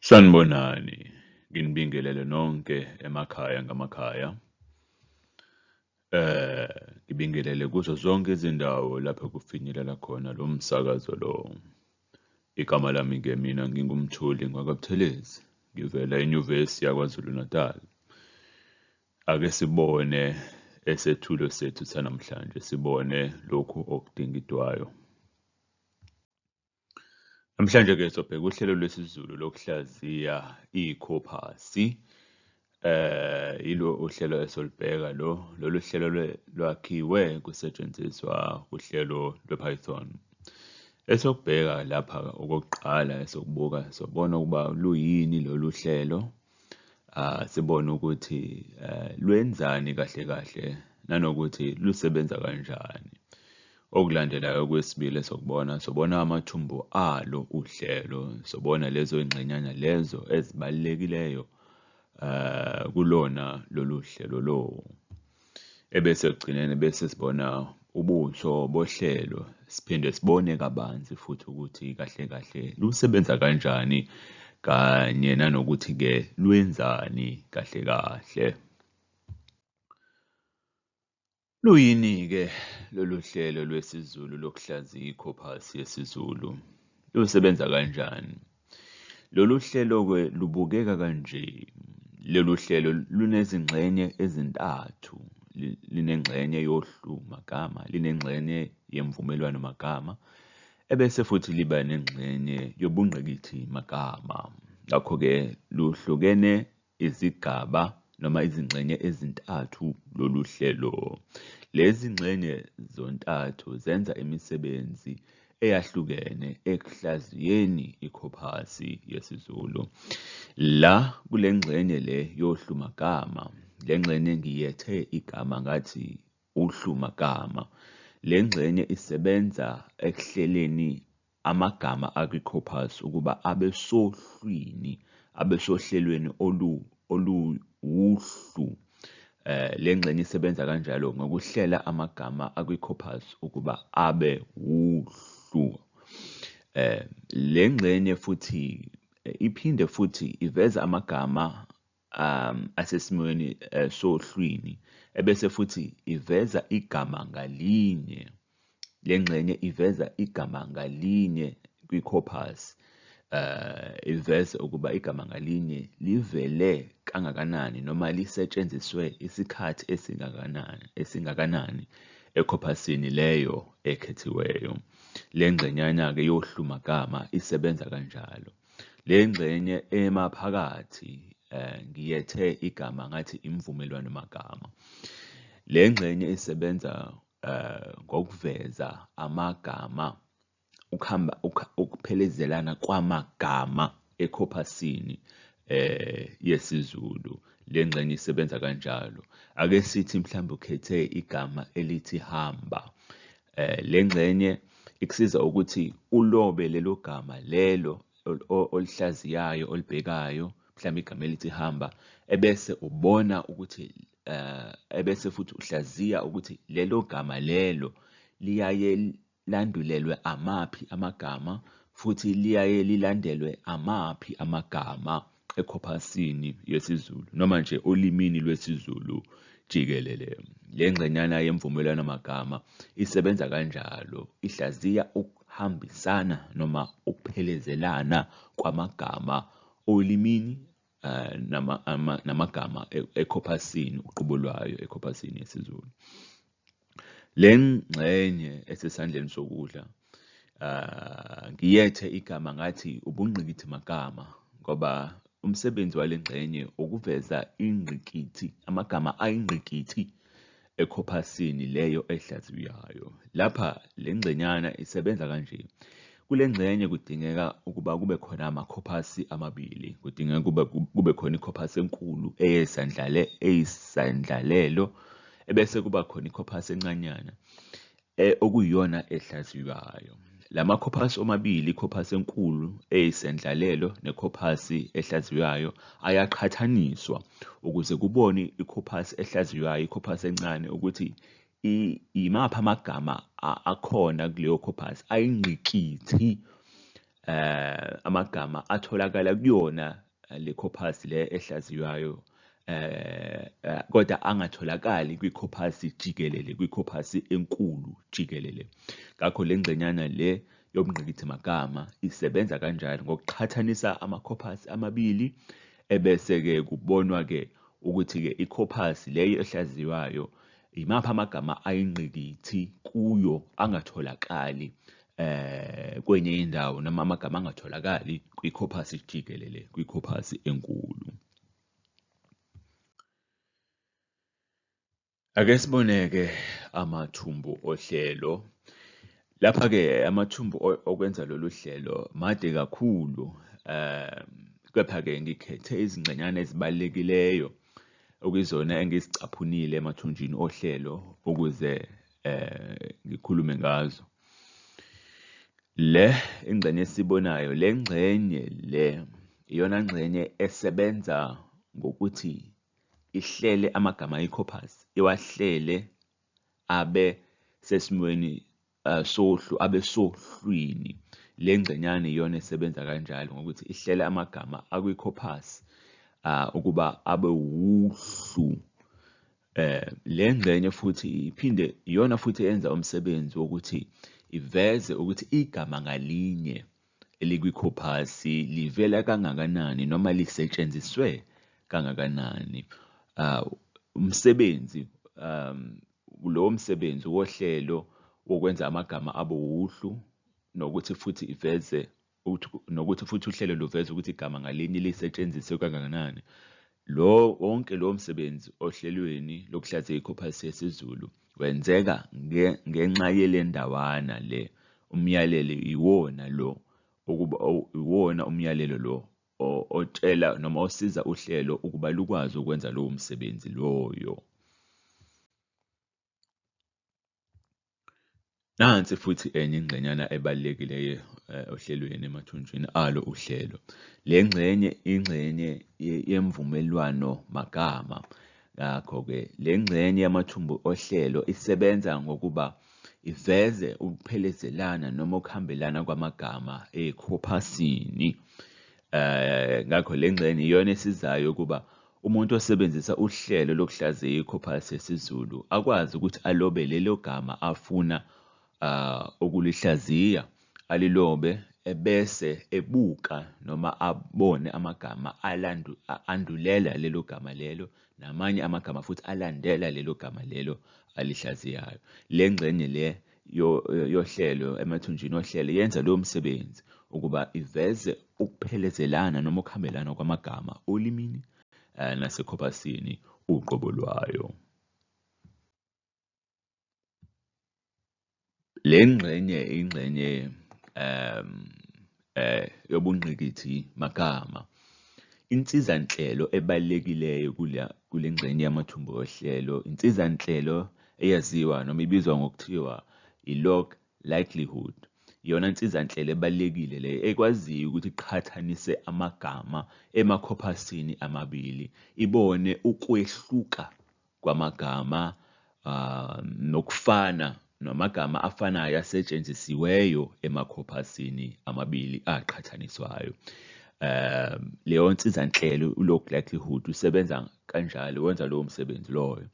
Sanibonani, nginibingelele nonke emakhaya ngamakhaya. Ngibingelele kuzo zonke izindawo lapho kufinyelela khona lo msakazo lo. Igama lami ke mina ngingumthuli ngwakaButhelezi, ngivela eNyuvesi yaKwaZulu Natal. Ake sibone esethulo sethu sanamhlanje, sibone lokhu okudingidwayo. Namhlanje-ke sobheka uhlelo lwesiZulu lokuhlaziya iKhophasi. Yilo uhlelo esolibheka lolu hlelo lwakhiwe kusetshenziswa uhlelo lwePython. Esokubheka lapha okokuqala esokubuka sobona ukuba luyini lolu hlelo. Sibone ukuthi lwenzani kahle kahle nanokuthi lusebenza kanjani. Okulandelayo kwesibili sobona amathumbu alo uhlelo, sobona lezo ingxenyana lezo ezibalulekileyo kulona lolu hlelo lo. Ebese ekugcineni bese sibona ubuso bohlelo, siphinde sibone kabanzi futhi ukuthi kahle kahle lusebenza kanjani kanye nanokuthi-ke lwenzani kahle kahle. Luyini-ke lolu hlelo lwesiZulu lokuhlaziya iKhophasi yesiZulu? Lusebenza kanjani? Lolu hlelo-ke lubukeka kanje. Lolu hlelo lunezingxenye ezintathu. Linengxenye yohlu magama, linengxenye yemvumelwano magama, ebese futhi liba nengxenye yobungqikithi magama. Ngakho-ke luhlukene izigaba noma izingxenye ezintathu lolu hlelo. Lezi ngxenye zontathu zenza imisebenzi eyahlukene ekuhlaziyeni iKhophasi yesiZulu. La kule ngxenye le yohlu magama, le ngxenye ngiyethe igama ngathi uhlu magama. Le ngxenye isebenza ekuhleleni amagama akwiKhophasi ukuba abe sohlwini, abe sohlelweni oluwuhlu. Le ngxenye isebenza kanjalo ngokuhlela amagama akwiKhophasi ukuba abe uhlu. Le ngxenye futhi iphinde futhi iveza amagama asesimweni sohlwini, ebese futhi iveza igama ngalinye. Le ngxenye iveza igama ngalinye kwiKhophasi. Iveze ukuba igama ngalinye livele kangakanani noma lisetshenziswe isikhathi esingakanani eKhophasini leyo ekhethiweyo. Le ngxenyana-ke yohlu magama isebenza kanjalo. Le ngxenye emaphakathi ngiyethe igama ngathi imvumelwano magama. Le ngxenye isebenza ngokuveza amagama, ukuphelezelana kwamagama eKhophasini yesiZulu. Le ngxenye isebenza kanjalo. Ake sithi mhlawumbe ukhethe igama elithi hamba. Le ngxenye ikusiza ukuthi ulobe lelo gama lelo olihlaziyayo, olibhekayo, mhlawumbe igama elithi hamba, ebese ubona ukuthi ebese futhi uhlaziya ukuthi lelo gama lelo liyaye landulelwe amaphi amagama futhi liyaye lilandelwe amaphi amagama eKhophasini yesiZulu noma nje olimini lwesiZulu jikelele. Le ngxenyana yemvumelwano magama isebenza kanjalo, ihlaziya ukuhambisana noma ukuphelezelana kwamagama olimini namagama eKhophasini, uqobo lwayo eKhophasini yesiZulu. Le ngxenye esesandleni sokudla ngiyethe igama ngathi ubungqikithi magama ngoba umsebenzi wale ngxenye ukuveza ingqikithi, amagama ayingqikithi eKhophasini leyo ehlaziyayo. Lapha le ngxenyana isebenza kanje. Kule ngxenye kudingeka ukuba kube khona amakhophasi amabili. Kudingeka kube khona iKhophasi enkulu eyisandlalelo, ebese kuba khona iKhophasi encanyana okuyiyona ehlaziyayo. La makhophasi omabili, iKhophasi enkulu eyisendlalelo neKhophasi ehlaziyayo, ayaqhathaniswa ukuze kubone iKhophasi ehlaziyayo, iKhophasi encane ukuthi imaphi amagama akhona kuleyo Khophasi ayingqikithi amagama atholakala kuyona le khophasi le ehlaziywayo kodwa angatholakali kwiKhophasi jikelele, kwiKhophasi enkulu jikelele. Ngakho le ngxenyana le yobungqikithi magama isebenza kanjalo ngokuqhathanisa amakhophasi amabili, ebese-ke kubonwa-ke ukuthi-ke iKhophasi leyo ehlaziywayo imaphi amagama ayingqikithi kuyo angatholakali kwenye indawo, noma amagama angatholakali kwiKhophasi jikelele, kwiKhophasi enkulu. Ake sibone-ke amathumbu ohlelo. Lapha-ke amathumbu okwenza lolu hlelo made kakhulu, kepha-ke ngikhethe izingxenyana ezibalulekileyo okuyizona engizicaphunile emathunjini ohlelo ukuze ngikhulume ngazo. Le ingxenye esibonayo, le ngxenye le iyona ngxenye esebenza ngokuthi ihlele amagama eKhophasi, iwahlele abe sesimweni sohlu, abe sohlwini. Le ngxenyana iyona esebenza kanjalo ngokuthi ihlele amagama akwiKhophasi ukuba abe uhlu. Le ngxenye futhi iphinde iyona futhi yenza umsebenzi wokuthi iveze ukuthi igama ngalinye elikwiKhophasi livela kangakanani noma lisetshenziswe kangakanani. Umsebenzi lowo msebenzi wohlelo wokwenza amagama abe uhlu, nokuthi futhi iveze nokuthi futhi uhlelo luveze ukuthi igama ngalinye lisetshenziswe kangakanani. Wonke lowo msebenzi ohlelweni lokuhlaziya iKhophasi yesiZulu wenzeka ngenxa yele ndawana le. Umyalelo iwona lo, ukuba iwona umyalelo lo otshela noma osiza uhlelo ukuba lukwazi ukwenza lowo msebenzi loyo. Nansi futhi enye ingxenyana ebalulekileyo ohlelweni emathunjini alo uhlelo. Le ngxenye ingxenye yemvumelwano magama. Ngakho-ke le ngxenye yamathumbu ohlelo isebenza ngokuba iveze ukuphelezelana noma ukuhambelana kwamagama eKhophasini. Ngakho le ngxenye iyona esizayo ukuba umuntu osebenzisa uhlelo lokuhlaziya iKhophasi yesiZulu akwazi ukuthi alobe lelo gama afuna ukulihlaziya, alilobe ebese ebuka noma abone amagama andulela lelo gama lelo, namanye amagama futhi alandela lelo gama lelo alihlaziyayo. Le ngxenye le yohlelo emathunjini ohlelo yenza lowo msebenzi ukuba iveze ukuphelezelana noma ukuhambelana kwamagama olimini naseKhophasini uqobo lwayo. Le ngxenye ingxenye yobungqikithi magama. Insizanhlelo ebalulekileyo kule ngxenye yamathumbu ohlelo, insizanhlelo eyaziwa noma ibizwa ngokuthiwa i-log likelihood. Iyona insizanhlelo ebalulekile le ekwaziyo ukuthi iqhathanise amagama emakhophasini amabili, ibone ukwehluka kwamagama nokufana namagama afanayo asetshenzisiweyo emakhophasini amabili aqhathaniswayo. Leyo nsizanhlelo u-log likelihood usebenza kanjalo, wenza lowo msebenzi loyo.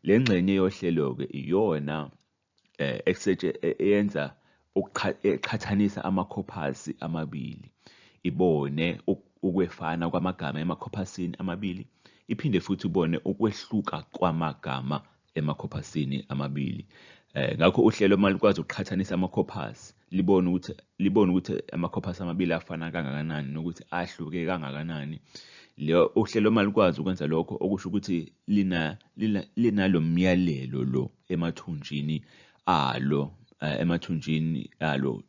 Le ngxenye yohlelo-ke iyona eyenza eqhathanisa amakhophasi amabili, ibone ukwefana kwamagama emakhophasini amabili, iphinde futhi ubone ukwehluka kwamagama emakhophasini amabili. Ngakho uhlelo malikwazi ukuqhathanisa amakhophasi, libone ukuthi amakhophasi amabili afana kangakanani nokuthi ahluke kangakanani. Uhlelo malikwazi ukwenza lokho, okusho ukuthi linalo myalelo lo emathunjini alo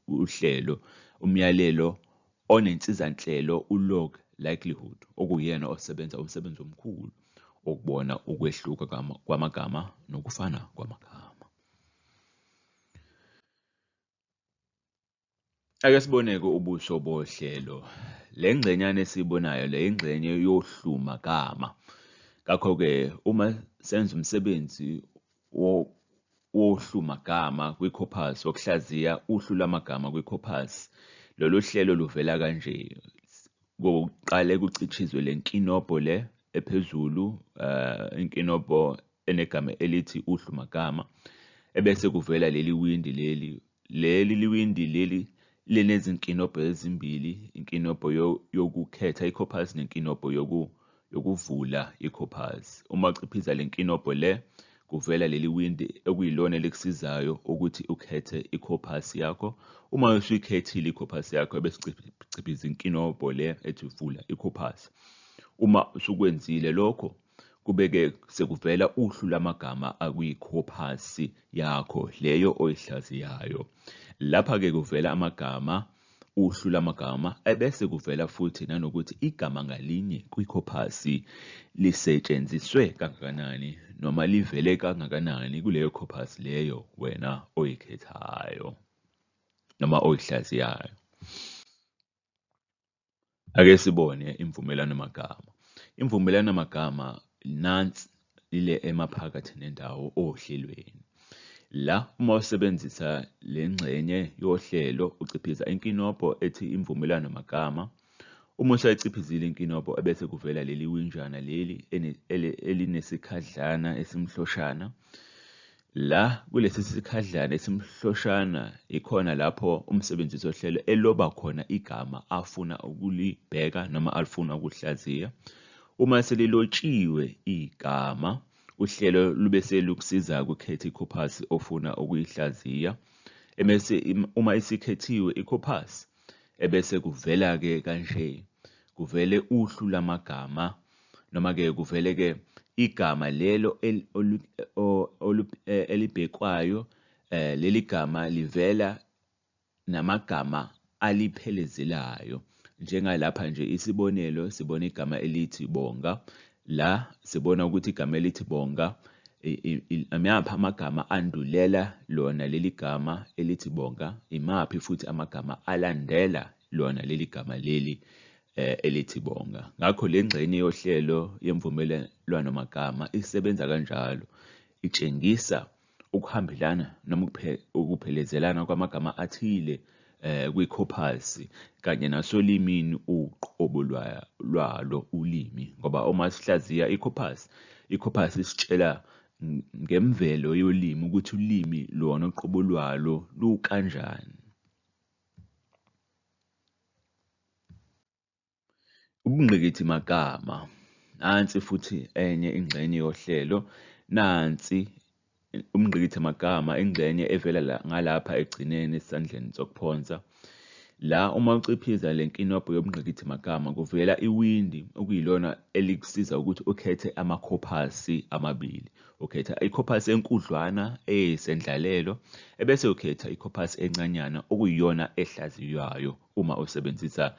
uhlelo, umyalelo onensizanhlelo u-log likelihood, okuyena osebenza umsebenzi omkhulu ukubona ukwehluka kwamagama nokufana kwamagama. Ake sibone-ke ubuso bohlelo. Le ngxenyana esiyibonayo le ingxenye yohlu magama. Ngakho-ke uma senza umsebenzi wohlu magama kwiKhophasi, wokuhlaziya uhlu lamagama kwiKhophasi, Lolu hlelo luvela kanje: kokuqale kucitshizwe lenkinobho le ephezulu, inkinobho enegama elithi uhlumagama, ebese kuvela leli windi leli linezinkinobho ezimbili, inkinobho yokukhetha iKhophasi nenkinobho yokuvula iKhophasi. Uma uciphiza le nkinobho le, kuvela leli windi okuyilona elikusizayo ukuthi ukhethe iKhophasi yakho. Uma usuyikhethile iKhophasi yakho, bese uciphiza inkinobho le ethi vula iKhophasi. Uma usukwenzile lokho, kube-ke sekuvela uhlu lamagama akuyiKhophasi yakho leyo oyihlaziyayo. Lapha-ke kuvela amagama, uhlu lamagama, ebese kuvela futhi nanokuthi igama ngalinye kwiKhophasi lisetshenziswe kangakanani noma livele kangakanani kuleyo Khophasi leyo wena oyikhethayo noma oyihlaziyayo. Ake sibone imvumelwano magama. Imvumelwano magama nansi ile emaphakathi nendawo ohlelweni. La uma usebenzisa le ngxenye yohlelo uciphiza inkinobho ethi imvumelwano magama. Uma usayichiphizile inkinobho, ebese kuvela leli winjana leli elinesikhadlana esimhloshana. La kulesi sikhadlana esimhloshana ikhona lapho umsebenzisi wohlelo eloba khona igama afuna ukulibheka noma alifuna ukuhlaziya. Uma selilotshiwe igama, uhlelo lube selukusiza ukukhetha iKhophasi ofuna ukuyihlaziya. Ebese uma isikhethiwe iKhophasi, ebese kuvela-ke kanje, kuvele uhlu lamagama, noma-ke kuvele-ke igama lelo elibhekwayo. Leli gama livela namagama aliphelezelayo. Njengalapha nje isibonelo, sibona igama elithi bonga. La sibona ukuthi igama elithi bonga, imaphi amagama andulela lona leli gama elithi bonga, imaphi futhi amagama alandela lona leli gama leli elithi bonga. Ngakho le ngxenye yohlelo yemvumelwano magama isebenza kanjalo, itshengisa ukuhambelana noma ukuphelezelana kwamagama athile kwiKhophasi kanye nasolimini uqobo lwalo ulimi. Ngoba uma sihlaziya iKhophasi isitshela ngemvelo yolimi ukuthi ulimi lona uqobo lwalo lukanjani. Ubungqikithi magama, nansi futhi enye ingxenye yohlelo. Nansi ubungqikithi magama, ingxenye evela ngalapha egcineni esandleni sokuphonsa. La uma uciphiza le nkinobho yobungqikithi magama, kuvela iwindi okuyilona elikusiza ukuthi ukhethe amakhophasi amabili. Ukhetha iKhophasi enkudlwana eyisendlalelo, ebese ukhetha iKhophasi encanyana okuyiyona ehlaziywayo uma usebenzisa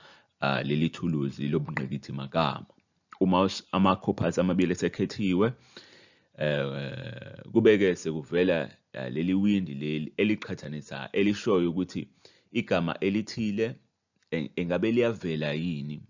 leli thuluzi lobungqikithi magama. Uma amakhophasi amabili esekhethiwe, kube-ke sekuvela leli windi leli eliqhathanisa, elishoyo ukuthi igama elithile engabe liyavela yini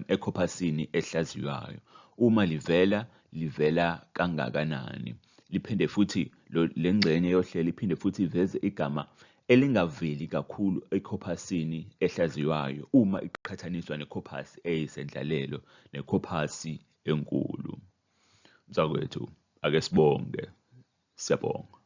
eKhophasini ehlaziywayo. Uma livela kangakanani. Liphinde futhi le ngxenye yohlelo iphinde futhi iveze igama elingaveli kakhulu eKhophasini ehlaziywayo uma iqhathaniswa neKhophasi eyisendlalelo neKhophasi enkulu. Mzakwethu, ake sibonge. Siyabonga.